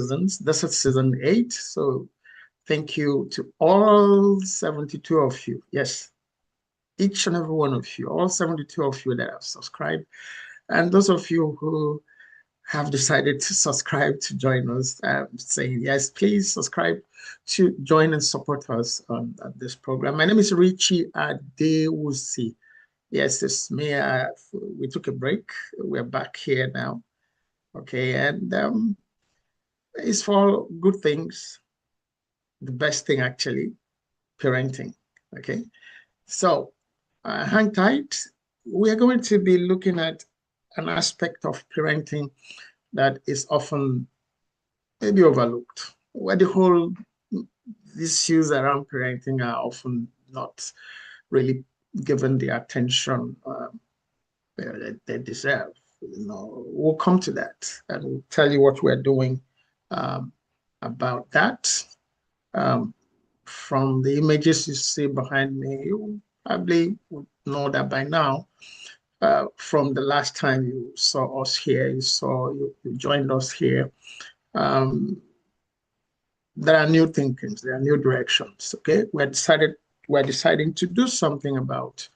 seasons. This is season 8. So thank you to all 72 of you. Yes, each and every one of you, all 72 of you that have subscribed. And those of you who have decided to subscribe to join us, I'm saying, yes, please subscribe to join and support us on this program. My name is Richie Adewusi. Yes, it's me. We took a break. We're back here now. Okay, and it's for good things. The best thing, actually, parenting. Okay, so hang tight. We're going to be looking at an aspect of parenting that is often maybe overlooked, where the whole issues around parenting are often not really given the attention they deserve. We'll come to that and we'll tell you what we're doing about that. From the images you see behind me, you probably would know that by now. From the last time you saw us here, you joined us here. There are new thinkings, there are new directions. Okay, we're deciding to do something about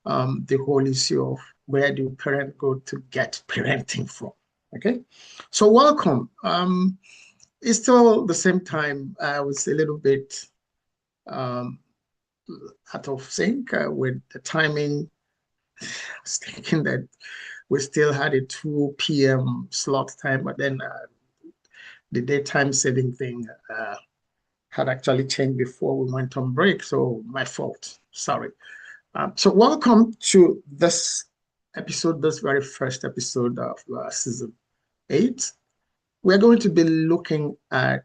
the whole issue of where do parents go to get parenting from. Okay, so welcome. It's still the same time. I was a little bit out of sync with the timing. I was thinking that we still had a 2 p.m. slot time, but then the daytime saving thing had actually changed before we went on break. So my fault. Sorry. So welcome to this episode, this very first episode of season 8. We're going to be looking at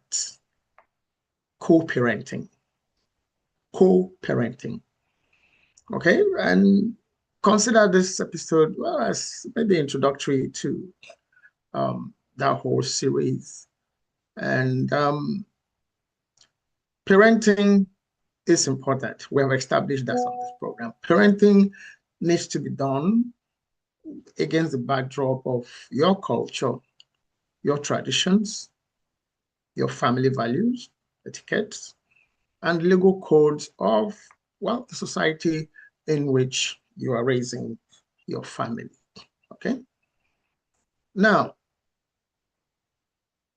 co-parenting. Co-parenting. Okay, and consider this episode well as maybe introductory to that whole series. And parenting is important. We have established that on this program. Parenting needs to be done against the backdrop of your culture, your traditions, your family values, etiquettes, and legal codes of, well, the society in which you are raising your family. Okay? Now,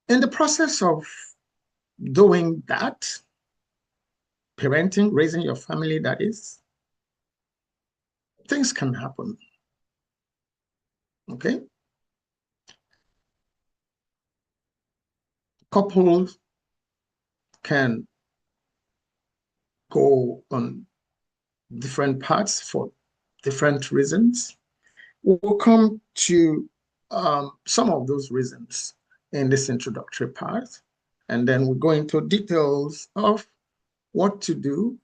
in the process of doing that, parenting, raising your family, that is, things can happen. Okay? Couples can go on different paths for different reasons. We'll come to some of those reasons in this introductory part, and then we'll go into details of what to do,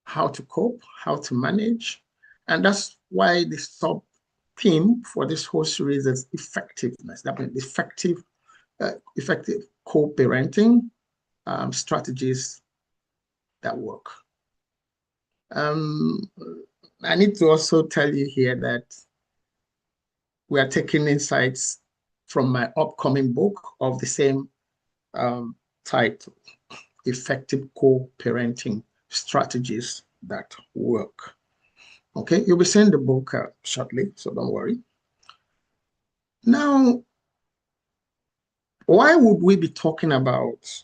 how to cope, how to manage, and that's why the sub-theme for this whole series is effectiveness. That means effective co-parenting strategies that work. I need to also tell you here that we are taking insights from my upcoming book of the same title, Effective Co-Parenting Strategies That Work. Okay, you'll be seeing the book shortly, so don't worry. Now, why would we be talking about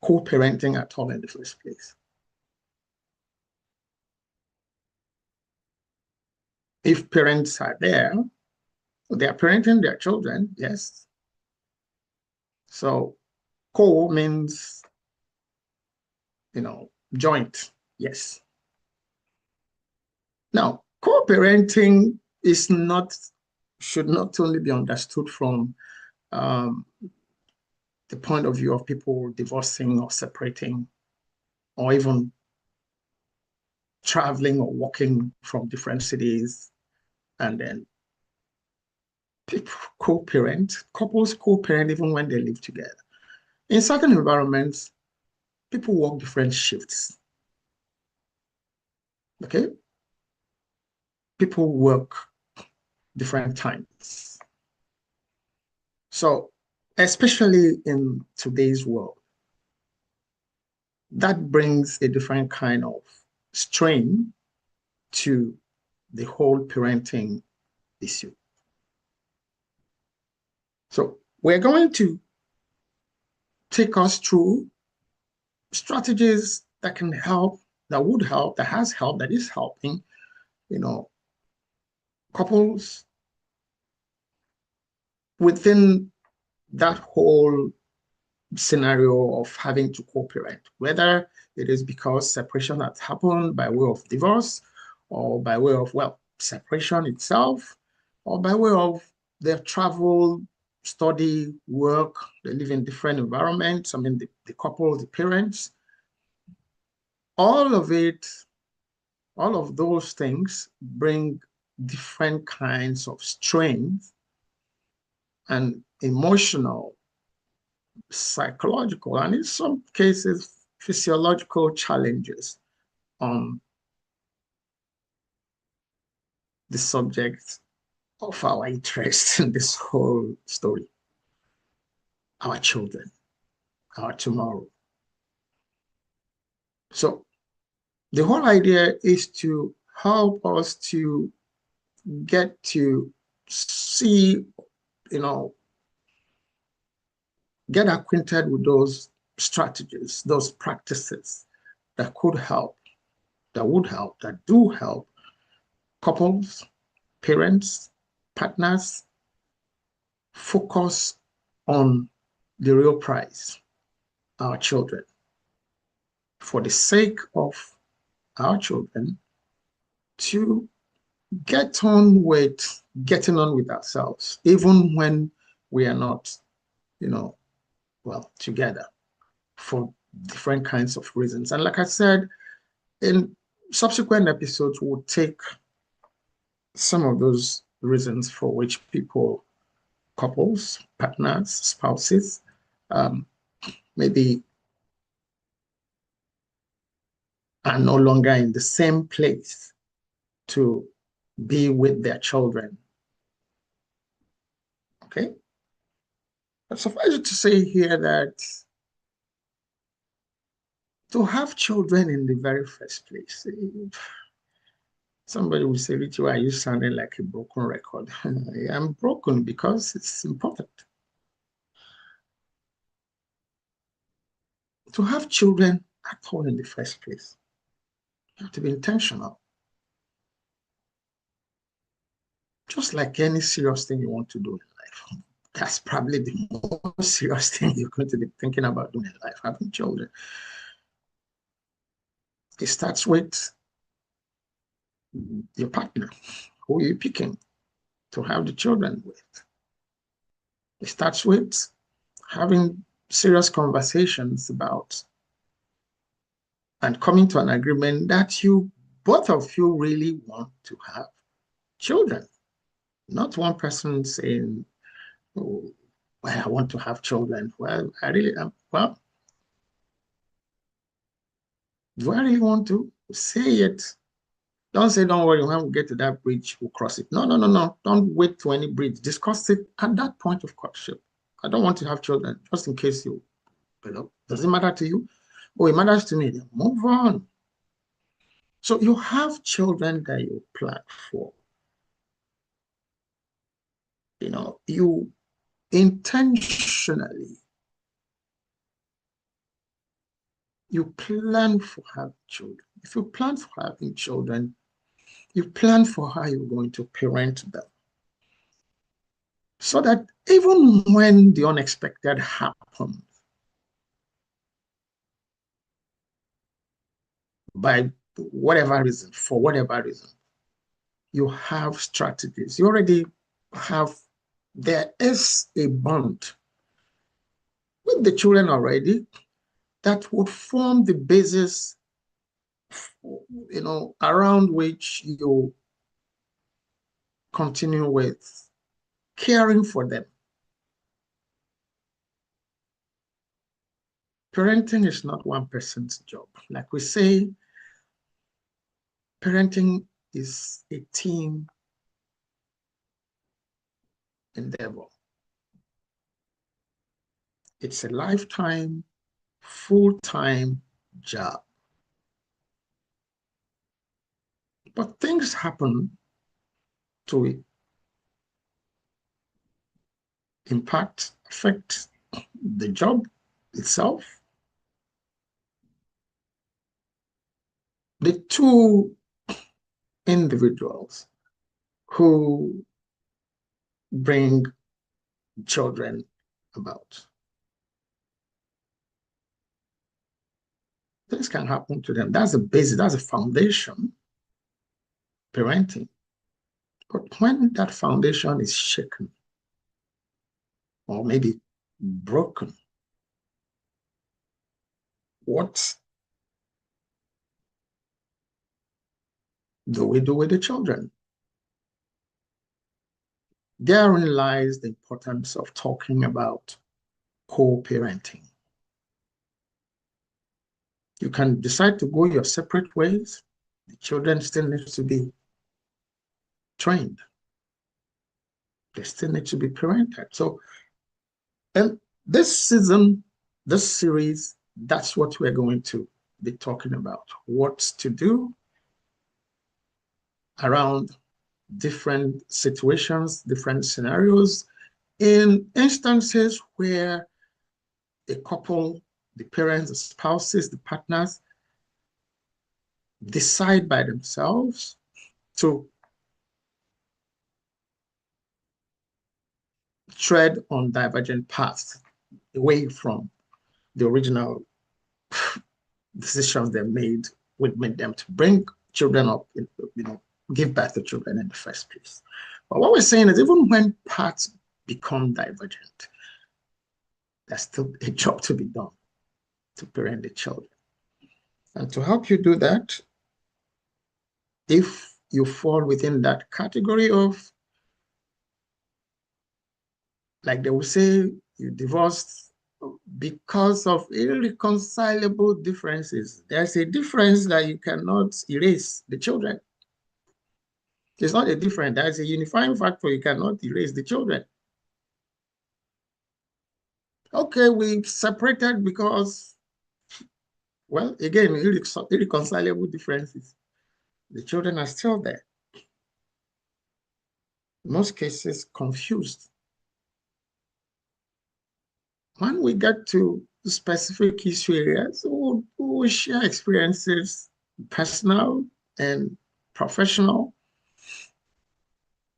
co-parenting at all in the first place? If parents are there, they are parenting their children, yes. So co means, joint, yes. Now, co-parenting should not only be understood from the point of view of people divorcing or separating, or even traveling or walking from different cities, and then people co-parent, couples co-parent even when they live together. In certain environments, people work different shifts. Okay? People work different times. So, especially in today's world, that brings a different kind of strain to the whole parenting issue. So, we're going to take us through strategies that can help, that would help, that has helped, that is helping, you know, couples within that whole scenario of having to co-parent, whether it is because separation has happened by way of divorce or by way of, well, separation itself, or by way of their travel, study, work, they live in different environments. I mean, the couple, the parents, all of it, all of those things bring different kinds of strength and emotional, psychological, and in some cases, physiological challenges on the subject of our interest in this whole story, our children, our tomorrow. So the whole idea is to help us to get to see, you know, get acquainted with those strategies, those practices that could help, that would help, that do help couples, parents, partners focus on the real prize, our children, for the sake of our children, to get on with getting on with ourselves, even when we are not, you know, well, together for different kinds of reasons. And like I said, in subsequent episodes, we'll take some of those reasons for which people, couples, partners, spouses, um, maybe are no longer in the same place to be with their children. Okay? But suffice it to say here that to have children in the very first place, somebody will say, Richie, why are you sounding like a broken record? I'm broken because it's important. To have children at all in the first place, you have to be intentional. Just like any serious thing you want to do in life. That's probably the most serious thing you're going to be thinking about doing in life, having children. It starts with your partner. Who are you picking to have the children with? It starts with having serious conversations about and coming to an agreement that you, both of you, really want to have children. Not one person saying, oh, well, I want to have children. Well, I really am. Well, do I really want to? Say it. Don't say, don't worry, when we get to that bridge, we'll cross it. No, no, no, no. Don't wait to any bridge. Discuss it at that point of courtship. I don't want to have children, just in case you know, does it matter to you? Oh, it matters to me. Then move on. So you have children that you plan for. You know, you intentionally, you plan for having children. If you plan for having children, you plan for how you're going to parent them. So that even when the unexpected happens, by whatever reason, for whatever reason, you have strategies. You already have, there is a bond with the children already that would form the basis, you know, around which you continue with caring for them. Parenting is not one person's job. Like we say, parenting is a team endeavor. It's a lifetime, full-time job. But things happen to affect the job itself. The two individuals who bring children about, things can happen to them. That's the basis, that's the foundation, parenting. But when that foundation is shaken or maybe broken, what do we do with the children? Therein lies the importance of talking about co-parenting. You can decide to go your separate ways. The children still need to be trained. They still need to be parented. So, and this season, this series, that's what we're going to be talking about. What to do around different situations, different scenarios, in instances where a couple, the parents, the spouses, the partners, decide by themselves to tread on divergent paths away from the original decisions they made, would make them to bring children up, give birth to children in the first place. But what we're saying is, even when paths become divergent, there's still a job to be done to parent the children. And to help you do that, if you fall within that category of, like they will say, you divorced because of irreconcilable differences. There's a difference that you cannot erase the children. It's not a difference. There's a unifying factor. You cannot erase the children. Okay, we separated because, well, again, irreconcilable differences. The children are still there. In most cases, confused. When we get to specific issue areas, we'll share experiences, personal and professional,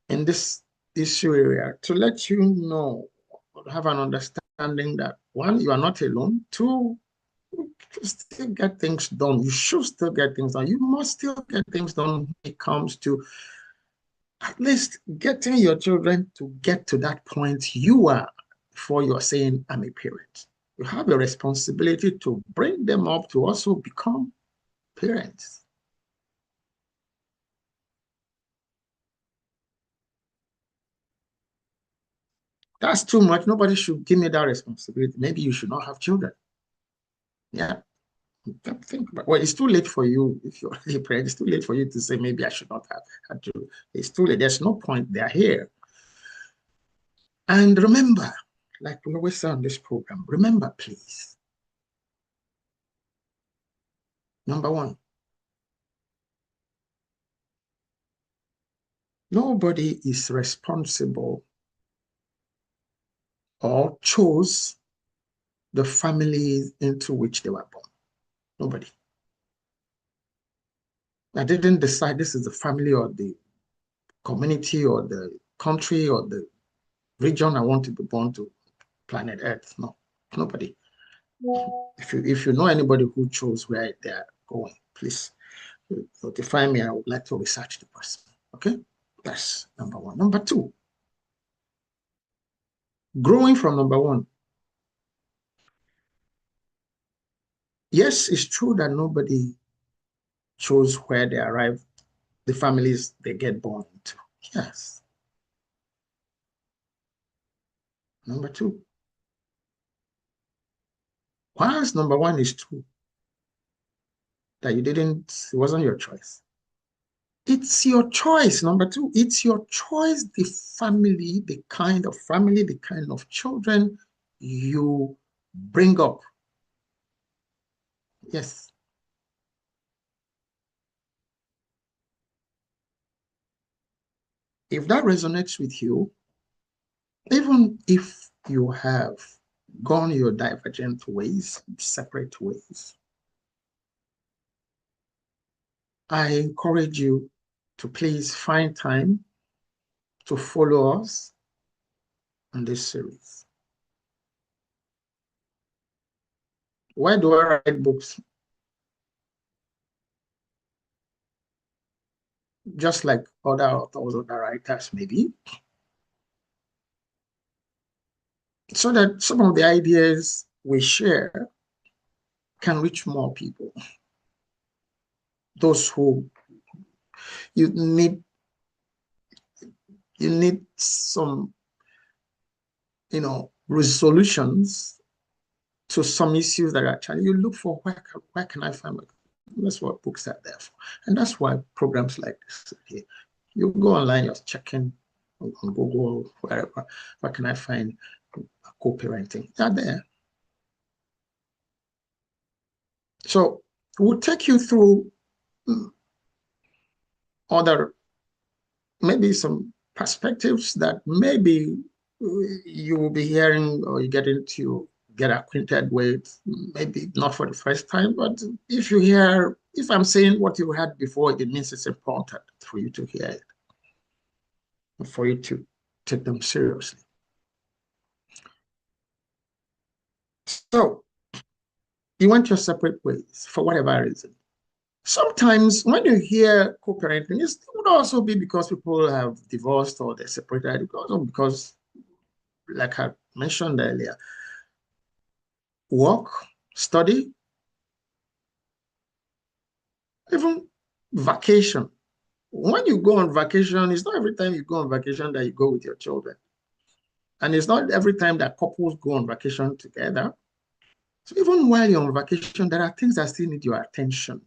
in this issue area to let you know, have an understanding that, one, you are not alone. Two, you still get things done. You should still get things done. You must still get things done when it comes to at least getting your children to get to that point you are before you're saying, I'm a parent. You have a responsibility to bring them up to also become parents. That's too much. Nobody should give me that responsibility. Maybe you should not have children. Yeah. Think about, well, it's too late for you if you're already a parent. It's too late for you to say maybe I should not have had to. It's too late. There's no point. They're here. And remember, like we always say on this program, remember, please. Number one, nobody is responsible or chose the families into which they were born. Nobody. I didn't decide this is the family or the community or the country or the region I want to be born to, planet Earth. No, nobody. If you know anybody who chose where they're going, please notify me. I would like to research the person. Okay, that's number one. Number two, growing from number one. Yes, it's true that nobody chose where they arrive, the families they get born into. Yes. Number two, whilst number one is true, that you didn't, it wasn't your choice. It's your choice. Number two, it's your choice, the family, the kind of family, the kind of children you bring up. Yes. If that resonates with you, even if you have gone your divergent ways, separate ways, I encourage you to please find time to follow us on this series. Why do I write books? Just like other authors, other writers, maybe, so that some of the ideas we share can reach more people. Those who you need some, resolutions to some issues that are challenging. You look for where can I find it? That's what books are there for. And that's why programs like this here. You go online, you're checking on Google, wherever, where can I find co-parenting? They're there. So we'll take you through other, maybe some perspectives that maybe you will be hearing or you get acquainted with, maybe not for the first time, but if I'm saying what you had before, it means it's important for you to hear it, for you to take them seriously. So you went your separate ways for whatever reason. Sometimes when you hear co-parenting, it would also be because people have divorced or they're separated, because, like I mentioned earlier, work, study, even vacation. When you go on vacation, it's not every time you go on vacation that you go with your children. And it's not every time that couples go on vacation together. So even while you're on vacation, there are things that still need your attention.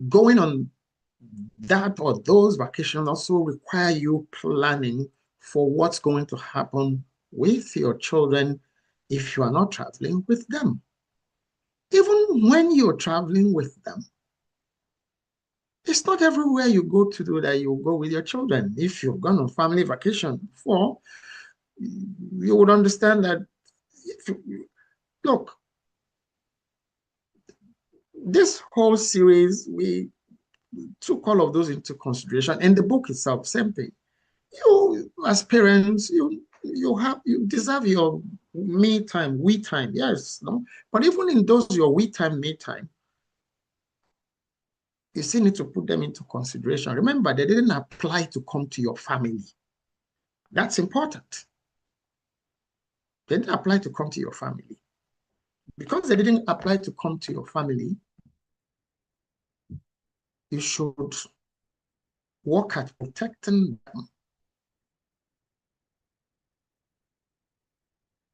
Going on that or those vacations also require you planning for what's going to happen with your children if you are not traveling with them. Even when you're traveling with them, it's not everywhere you go to do that you go with your children. If you've gone on family vacation before, you would understand that, look, this whole series, we took all of those into consideration. And the book itself, same thing. You, as parents, you deserve your me time, we time, yes, no? But even in those your we time, me time, you still need to put them into consideration. Remember, they didn't apply to come to your family. That's important. They didn't apply to come to your family. Because they didn't apply to come to your family, you should work at protecting them.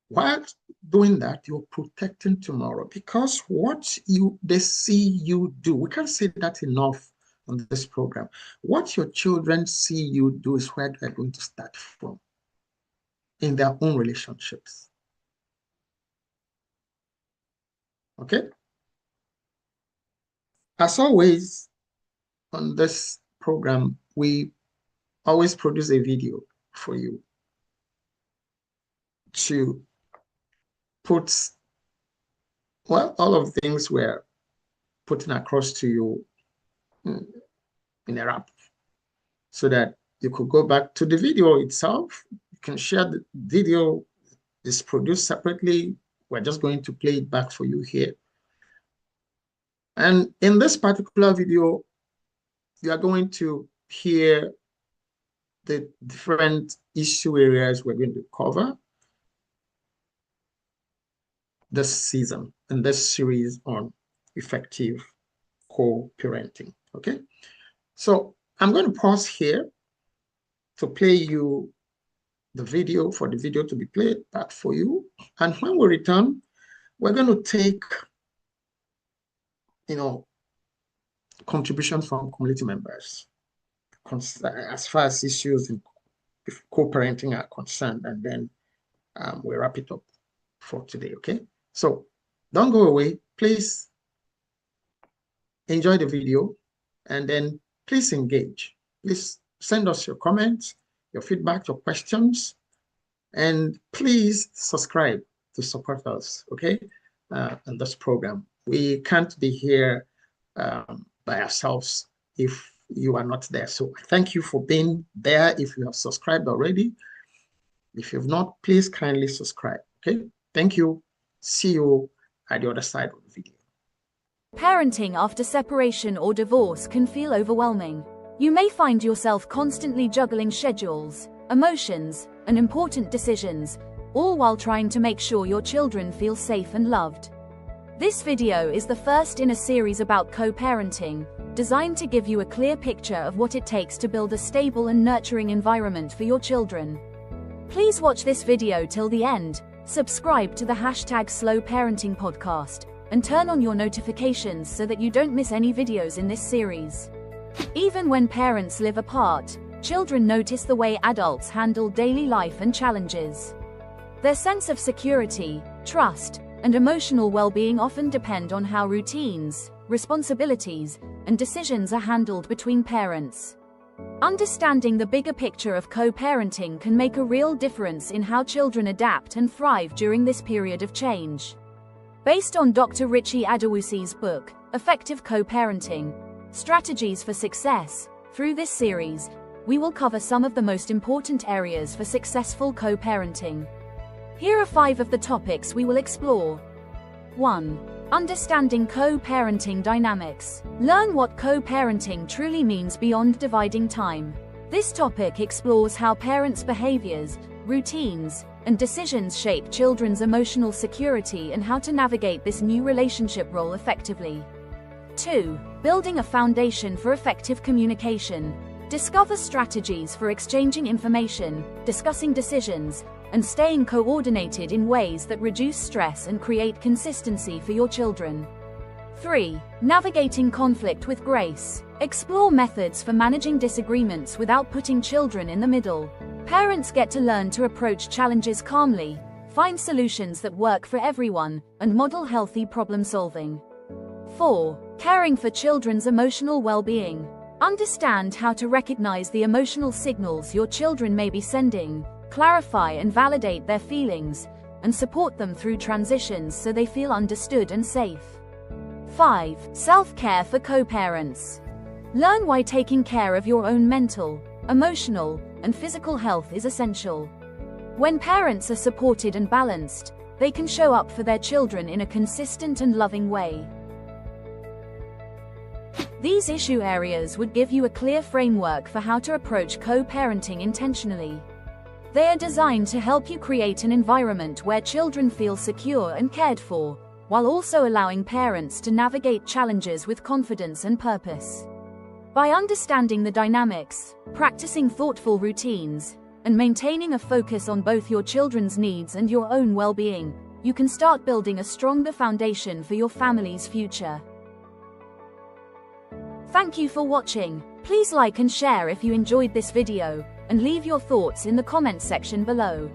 While doing that, you're protecting tomorrow, because what they see you do, we can't say that enough on this program. What your children see you do is where they're going to start from in their own relationships. Okay? As always, on this program, we always produce a video for you to put, well, all of the things we're putting across to you in a wrap, so that you could go back to the video itself. You can share the video. It's produced separately. We're just going to play it back for you here. And in this particular video, you are going to hear the different issue areas we're going to cover this season in this series on effective co-parenting. Okay, so I'm going to pause here to play you the video, for the video to be played back for you. And when we return, we're going to take, contributions from community members as far as issues in co-parenting are concerned, and then we wrap it up. for today, okay? So don't go away. Please enjoy the video and then please engage. Please send us your comments, your feedback, your questions, and please subscribe to support us, okay, in this program. We can't be here by ourselves if you are not there. So thank you for being there. If you have subscribed already, if you've not, please kindly subscribe, okay? Thank you. See you at the other side of the video. Parenting after separation or divorce can feel overwhelming. You may find yourself constantly juggling schedules, emotions, and important decisions, all while trying to make sure your children feel safe and loved. This video is the first in a series about co-parenting, designed to give you a clear picture of what it takes to build a stable and nurturing environment for your children. Please watch this video till the end, subscribe to the #SlowParenting podcast, and turn on your notifications so that you don't miss any videos in this series. Even when parents live apart, children notice the way adults handle daily life and challenges. Their sense of security, trust, and emotional well-being often depend on how routines, responsibilities, and decisions are handled between parents. Understanding the bigger picture of co-parenting can make a real difference in how children adapt and thrive during this period of change. Based on Dr. Richie Adewusi's book, Effective Co-Parenting: Strategies for Success, through this series, we will cover some of the most important areas for successful co-parenting. Here are 5 of the topics we will explore. 1. Understanding co-parenting dynamics. Learn what co-parenting truly means beyond dividing time. This topic explores how parents' behaviors, routines, and decisions shape children's emotional security and how to navigate this new relationship role effectively. 2. Building a foundation for effective communication. Discover strategies for exchanging information, discussing decisions, and staying coordinated in ways that reduce stress and create consistency for your children. 3. Navigating conflict with grace. Explore methods for managing disagreements without putting children in the middle. Parents get to learn to approach challenges calmly, find solutions that work for everyone, and model healthy problem solving. 4. Caring for children's emotional well-being. Understand how to recognize the emotional signals your children may be sending, clarify and validate their feelings, and support them through transitions so they feel understood and safe. 5. Self-care for co-parents. Learn why taking care of your own mental, emotional, and physical health is essential. When parents are supported and balanced, they can show up for their children in a consistent and loving way. These issue areas would give you a clear framework for how to approach co-parenting intentionally. They are designed to help you create an environment where children feel secure and cared for, while also allowing parents to navigate challenges with confidence and purpose. By understanding the dynamics, practicing thoughtful routines, and maintaining a focus on both your children's needs and your own well-being, you can start building a stronger foundation for your family's future. Thank you for watching. Please like and share if you enjoyed this video, and leave your thoughts in the comments section below.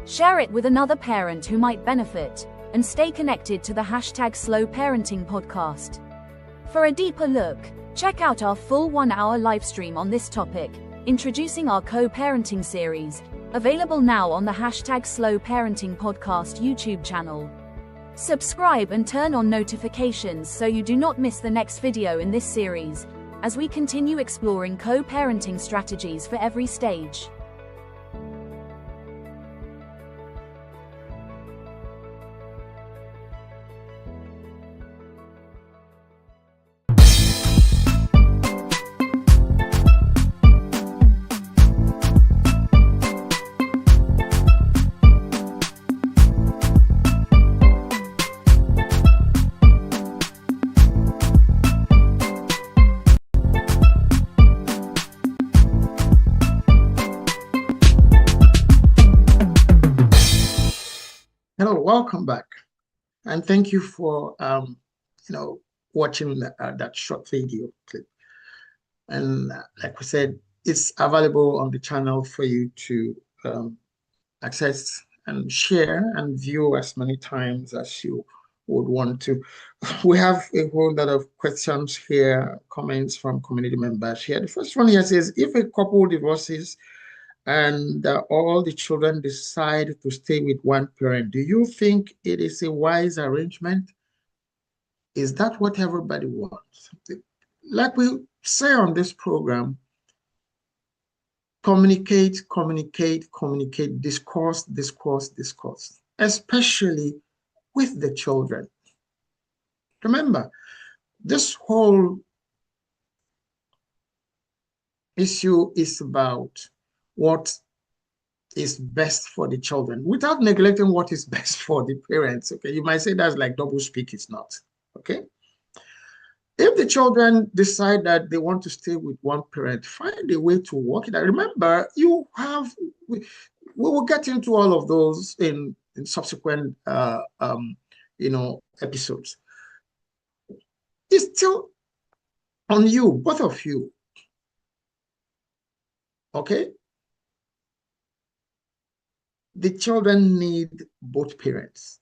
Share it with another parent who might benefit, and stay connected to the #SlowParenting podcast. For a deeper look, check out our full 1-hour livestream on this topic, introducing our co-parenting series, available now on the #SlowParenting podcast YouTube channel. Subscribe and turn on notifications so you do not miss the next video in this series, as we continue exploring co-parenting strategies for every stage. Hello, welcome back, and thank you for watching that short video clip. And like we said, it's available on the channel for you to access and share and view as many times as you would want to. We have a whole lot of questions here, comments from community members here. The first one here says, if a couple divorces and all the children decide to stay with one parent, do you think it is a wise arrangement? Is that what everybody wants? Like we say on this program, communicate, communicate, communicate, discourse, discourse, discourse, especially with the children. Remember, this whole issue is about what is best for the children without neglecting what is best for the parents. Okay, you might say that's like double speak. It's not. Okay. If the children decide that they want to stay with one parent, find a way to work it out. Remember, we will get into all of those in subsequent, episodes. It's still on you, both of you. Okay? The children need both parents.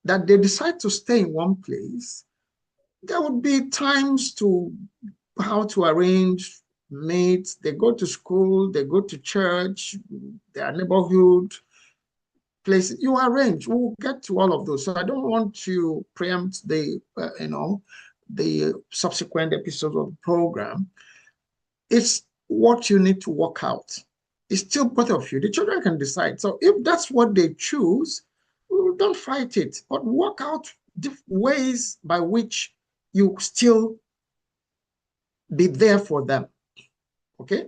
That they decide to stay in one place, there would be times to how to arrange mates. They go to school, they go to church, their neighborhood places. You arrange. We'll get to all of those. So I don't want to preempt the subsequent episodes of the program. It's what you need to work out. It's still both of you. The children can decide. So if that's what they choose, don't fight it, but work out ways by which you still be there for them. Okay?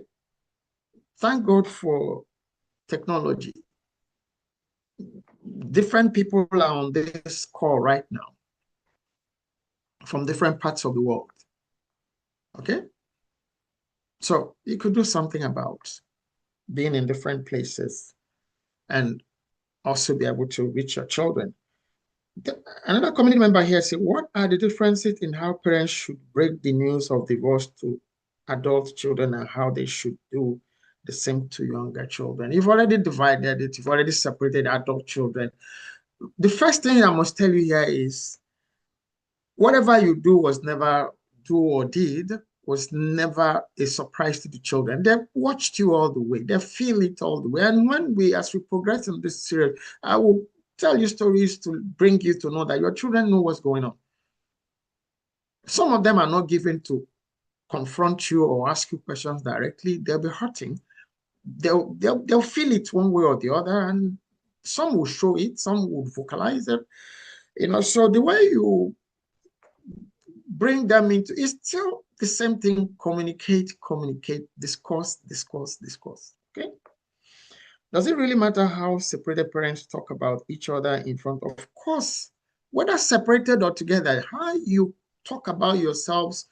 Thank God for technology. Different people are on this call right now from different parts of the world. Okay? So you could do something about being in different places and also be able to reach your children. Another community member here said, what are the differences in how parents should break the news of divorce to adult children and how they should do the same to younger children? You've already divided it. You've already separated adult children. The first thing I must tell you here is whatever you do or did was never a surprise to the children. They watched you all the way. They feel it all the way. And as we progress in this series, I will tell you stories to bring you to know that your children know what's going on. Some of them are not given to confront you or ask you questions directly. They'll be hurting. They'll feel it one way or the other, and some will show it, some will vocalize it. So the way you bring them into it's still the same thing. Communicate, discuss. Okay. Does it really matter how separated parents talk about each other in front of course, whether separated or together, how you talk about yourselves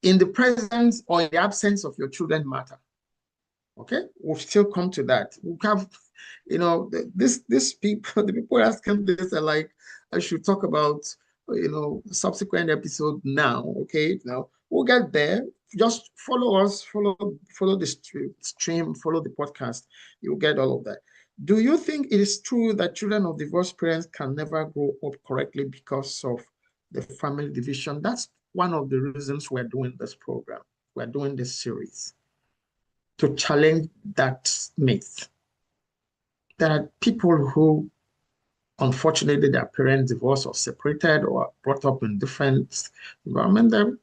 in the presence or in the absence of your children matter. Okay, we'll still come to that. We'll have, this people, the people asking this are like, I should talk about, subsequent episode now. Okay, now we'll get there. Just follow us, follow the stream, follow the podcast. You'll get all of that. Do you think it is true that children of divorced parents can never grow up correctly because of the family division? That's one of the reasons we're doing this program. We're doing this series to challenge that myth. There are people who, unfortunately, their parents divorced or separated or brought up in different environments that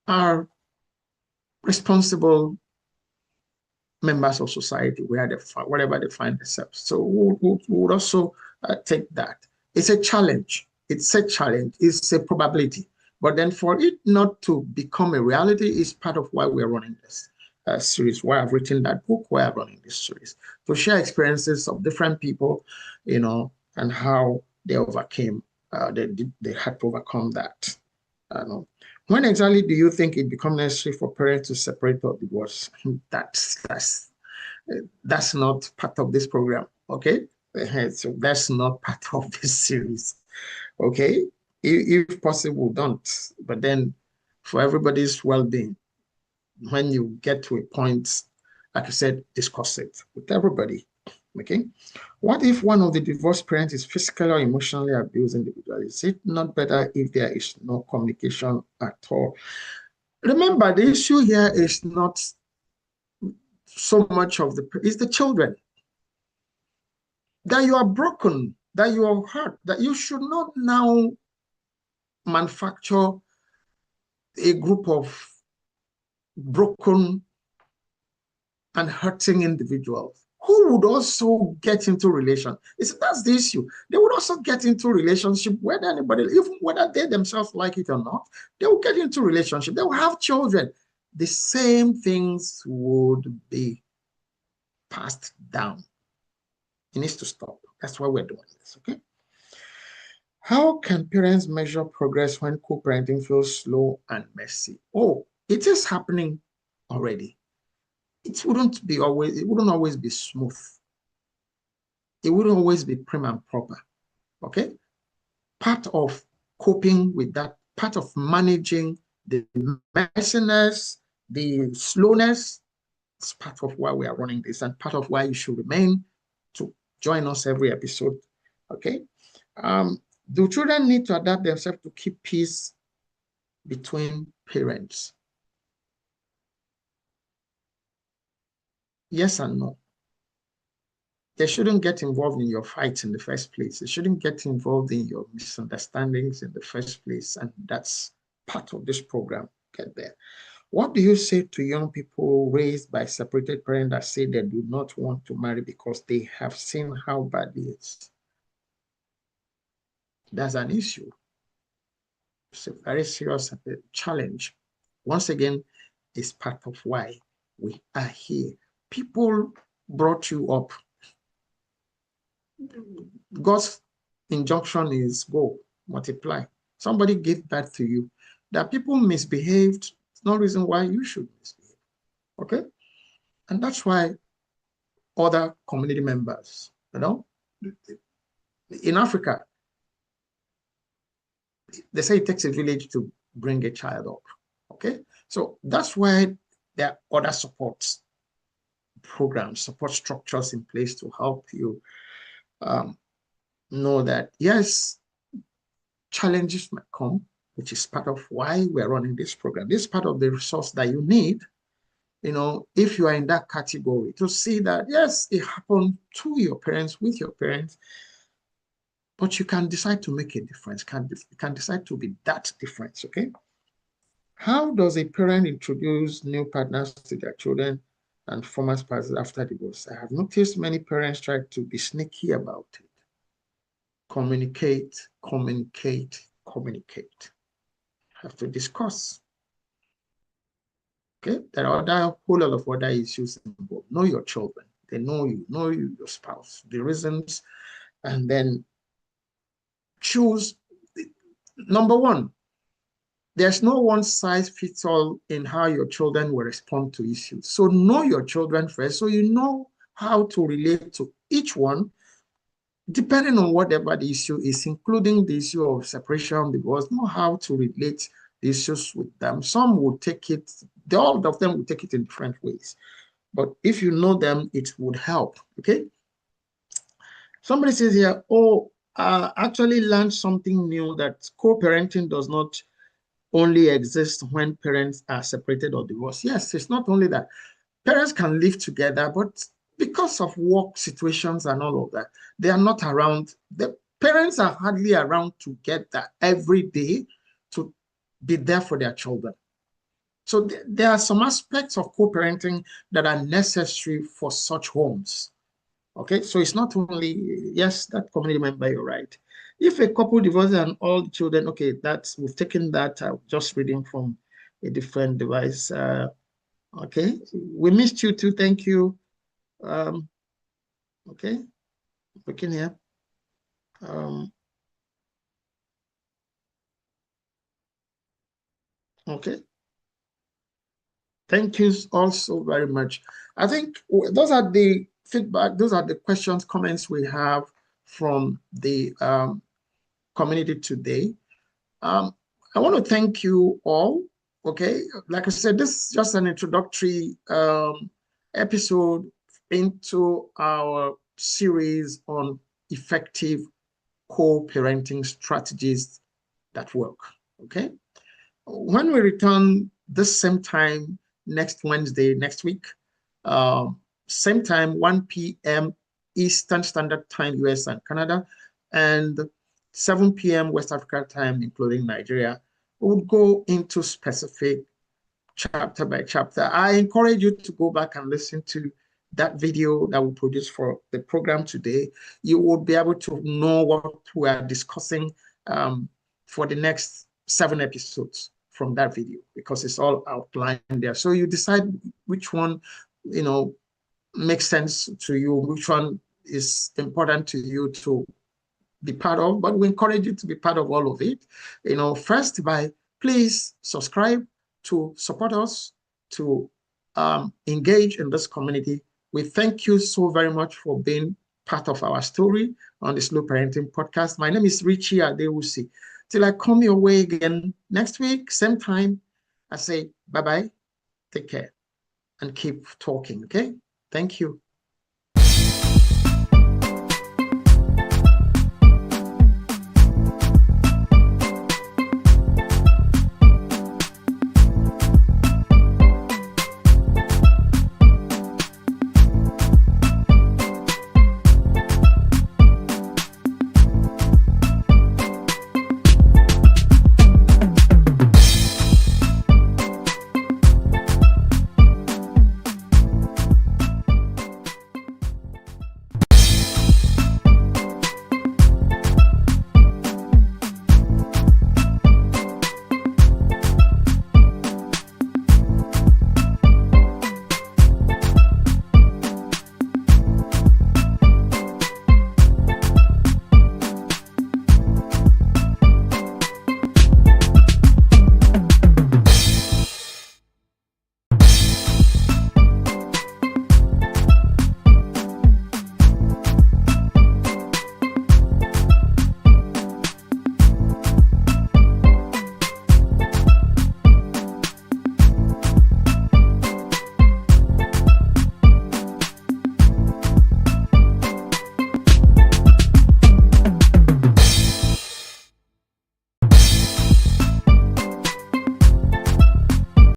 are responsible members of society wherever they find themselves. So we would also take that. It's a challenge. It's a probability. But then for it not to become a reality is part of why we're running this series, why I've written that book, why I'm running this series, to share experiences of different people, and how they overcame, they had to overcome that. When exactly do you think it becomes necessary for parents to separate or divorce? That's not part of this program, okay? So that's not part of this series, okay? If possible, don't. But then for everybody's well-being, when you get to a point, like I said, discuss it with everybody. Okay. What if one of the divorced parents is physically or emotionally abused individually? Is it not better if there is no communication at all? Remember, the issue here is not so much of it's the children. That you are broken, that you are hurt, that you should not now manufacture a group of broken and hurting individuals who would also get into relation. That's the issue. They would also get into relationship, whether anybody, even whether they themselves like it or not, they will get into relationship. They will have children. The same things would be passed down. It needs to stop. That's why we're doing this, okay? How can parents measure progress when co-parenting feels slow and messy? Oh, it is happening already. It wouldn't always be smooth. It wouldn't always be prim and proper. Okay? Part of coping with that, part of managing the messiness, the slowness, it's part of why we are running this and part of why you should remain to join us every episode. Okay? Do children need to adapt themselves to keep peace between parents? Yes and no. They shouldn't get involved in your fights in the first place. They shouldn't get involved in your misunderstandings in the first place. And that's part of this program. Get there. What do you say to young people raised by separated parents that say they do not want to marry because they have seen how bad it is? That's an issue. It's a very serious challenge. Once again, it's part of why we are here. People brought you up. God's injunction is go, multiply. Somebody gave birth to you. That people misbehaved, it's no reason why you should misbehave. Okay? And that's why other community members, in Africa, they say it takes a village to bring a child up. Okay? So that's why there are other support programs, support structures in place to help you know that, yes, challenges might come, which is part of why we're running this program. This is part of the resource that you need, if you are in that category, to see that, yes, it happened to your parents, with your parents, but you can decide to make a difference, you can decide to be that difference, okay? How does a parent introduce new partners to their children and former spouses after divorce? I have noticed many parents try to be sneaky about it. Communicate, communicate, communicate. Have to discuss. Okay, there are a whole lot of other issues involved. Know your children. They know you, your spouse, the reasons, and then choose. Number one, there's no one size fits all in how your children will respond to issues. So know your children first, so you know how to relate to each one, depending on whatever the issue is, including the issue of separation, divorce. Know how to relate the issues with them. Some will take it, all of them will take it in different ways. But if you know them, it would help, okay? Somebody says here, oh, I actually learned something new, that co-parenting does not only exist when parents are separated or divorced. Yes, it's not only that. Parents can live together, but because of work situations and all of that, they are not around. The parents are hardly around together every day to be there for their children. So there are some aspects of co-parenting that are necessary for such homes. Okay, so it's not only, yes, that community member, you're right. If a couple divorces and all the children, okay, we've taken that, just reading from a different device. Okay, we missed you too, thank you. Okay, looking here. Okay, thank you also very much. I think those are the feedback, those are the questions, comments we have from the community today. I want to thank you all Okay, like I said, this is just an introductory episode into our series on effective co-parenting strategies that work. Okay, when we return this same time next Wednesday, next week, same time, 1 p.m. Eastern Standard Time, US and Canada, and 7 p.m. West Africa time, including Nigeria, we would go into specific chapter by chapter. I encourage you to go back and listen to that video that we produced for the program today. You will be able to know what we are discussing for the next 7 episodes from that video, because it's all outlined there. So you decide which one, makes sense to you, which one is important to you to be part of, but we encourage you to be part of all of it. First by please subscribe to support us, to engage in this community. We thank you so very much for being part of our story on the Slow Parenting Podcast. My name is Richie Adewusi. Till I come your way again next week, same time, I say bye-bye, take care, and keep talking, okay? Thank you.